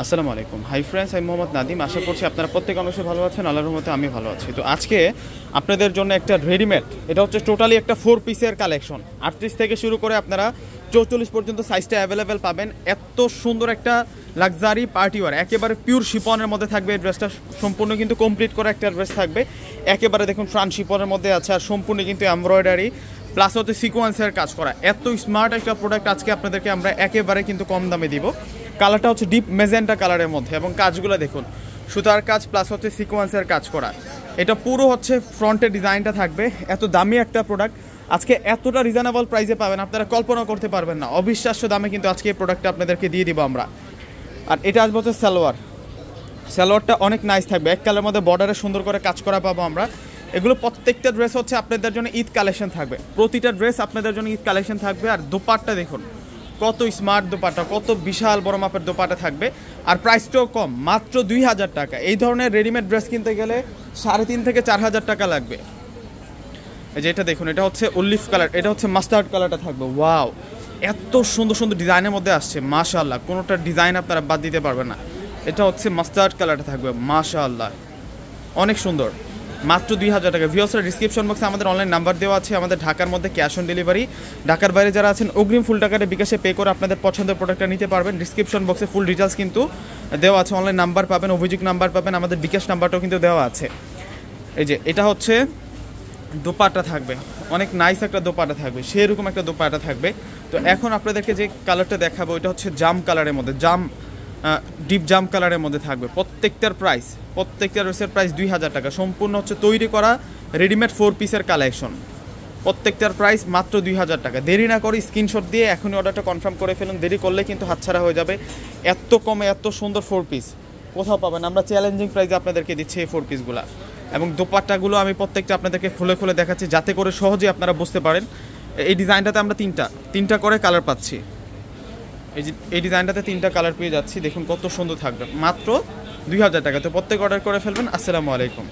আসসালামু আলাইকুম। Hi friends, আমি মোহাম্মদ নাদিম। আশা করছি আপনারা প্রত্যেক অংশে ভালো আছেন। আল্লাহর রহমতে আমি ভালো আছি। তো আজকে আপনাদের জন্য একটা রেডিমেড, এটা হচ্ছে টোটালি একটা 4 পিসের কালেকশন। 38 থেকে শুরু করে আপনারা 44 পর্যন্ত সাইজটা অ্যাভেলেবেল পাবেন। এত সুন্দর একটা লাক্সারি পার্টি ওয়ার, একেবারে পিওর শিপনের মধ্যে থাকবে এই ড্রেসটা। সম্পূর্ণ কিন্তু কমপ্লিট করা একটা ড্রেস থাকবে। একেবারে দেখুন ফ্রান্ট শিপনের মধ্যে আছে, আর সম্পূর্ণ কিন্তু এমব্রয়ডারি প্লাস হচ্ছে সিকোয়েন্সের কাজ করা। এত স্মার্ট একটা প্রোডাক্ট আজকে আপনাদেরকে আমরা একেবারে কিন্তু কম দামে দিব। কালারটা হচ্ছে ডিপ মেজেন্টা কালারের মধ্যে, এবং কাজগুলো দেখুন সুতার কাজ প্লাস হচ্ছে সিকোয়েন্সের কাজ করা। এটা পুরো হচ্ছে ফ্রন্টের ডিজাইনটা থাকবে। এত দামি একটা প্রোডাক্ট আজকে এতটা রিজনেবল প্রাইসে পাবেন, আপনারা কল্পনা করতে পারবেন না। অবিশ্বাস্য দামে কিন্তু আজকে এই প্রোডাক্টটা আপনাদেরকে দিয়ে দিব আমরা। আর এটা আসবে হচ্ছে সালোয়ারটা অনেক নাইস থাকবে। এক কালারের মধ্যে বর্ডারে সুন্দর করে কাজ করা পাবো আমরা। এগুলো প্রত্যেকটা ড্রেস হচ্ছে আপনাদের জন্য ঈদ কালেকশন থাকবে। প্রতিটা ড্রেস আপনাদের জন্য ঈদ কালেকশন থাকবে। আর দোপাট্টা দেখুন কত স্মার্ট দোপাট্টা, কত বিশাল বড় মাপের দোপাট্টা থাকবে। আর প্রাইসটাও কম, মাত্র 2000 টাকা। এই ধরনের রেডিমেড ড্রেস কিনতে গেলে 3.5 থেকে 4000 টাকা লাগবে। এই যে এটা দেখুন, এটা হচ্ছে অলিভ কালার, এটা হচ্ছে মাস্টার্ড কালারটা থাকবে। ওয়াও, এত সুন্দর সুন্দর ডিজাইনের মধ্যে আসছে, মাশাআল্লাহ। কোনোটা ডিজাইন আপনারা বাদ দিতে পারবেন না। এটা হচ্ছে মাস্টার্ড কালারটা থাকবে, মাশাআল্লাহ অনেক সুন্দর। মাত্র 2000 টাকা। ভিউয়ার্সের ডিসক্রিপশন বক্সে আমাদের অনলাইন নাম্বার দেওয়া আছে। আমাদের ঢাকার মধ্যে ক্যাশ অন ডেলিভারি। ঢাকার বাইরে যারা আছেন অগ্রিম ফুল টাকাটা বিকাশে পে করে আপনাদের পছন্দের প্রোডাক্টটা নিতে পারবেন। ডিসক্রিপশন বক্সে ফুল ডিটেলস কিন্তু দেওয়া আছে। অনলাইন নাম্বার পাবেন, অভিযোগ নাম্বার পাবেন, আমাদের বিকাশ নাম্বারটাও কিন্তু দেওয়া আছে। এই যে এটা হচ্ছে দোপাট্টা থাকবে, অনেক নাইস একটা দোপাট্টা থাকবে, সেরকম একটা দোপাট্টা থাকবে। তো এখন আপনাদেরকে যে কালারটা দেখাবো এটা হচ্ছে জাম কালারের মধ্যে, ডিপ জাম কালারের মধ্যে থাকবে। প্রত্যেকটা ড্রেসের প্রাইস 2000 টাকা। সম্পূর্ণ হচ্ছে তৈরি করা রেডিমেড 4 পিসের কালেকশন। প্রত্যেকটার প্রাইস মাত্র 2000 টাকা। দেরি না করে স্ক্রিনশট দিয়ে এখনই অর্ডারটা কনফার্ম করে ফেলুন, দেরি করলে কিন্তু হাতছাড়া হয়ে যাবে। এত কমে এত সুন্দর 4 পিস কোথাও পাবেন। আমরা চ্যালেঞ্জিং প্রাইসে আপনাদেরকে দিচ্ছি এই 4 পিসগুলো। এবং দোপাট্টাগুলো আমি প্রত্যেকটা আপনাদেরকে খুলে খুলে দেখাচ্ছি, যাতে করে সহজে আপনারা বুঝতে পারেন। এই ডিজাইনটাতে আমরা তিনটা করে কালার পাচ্ছি। এই ডিজাইনটাতে 3টা কালার পেয়ে যাচ্ছি। দেখুন কত সুন্দর থাকবে, মাত্র 2000 টাকা। তো প্রত্যেক অর্ডার করে ফেলবেন। আসসালামু আলাইকুম।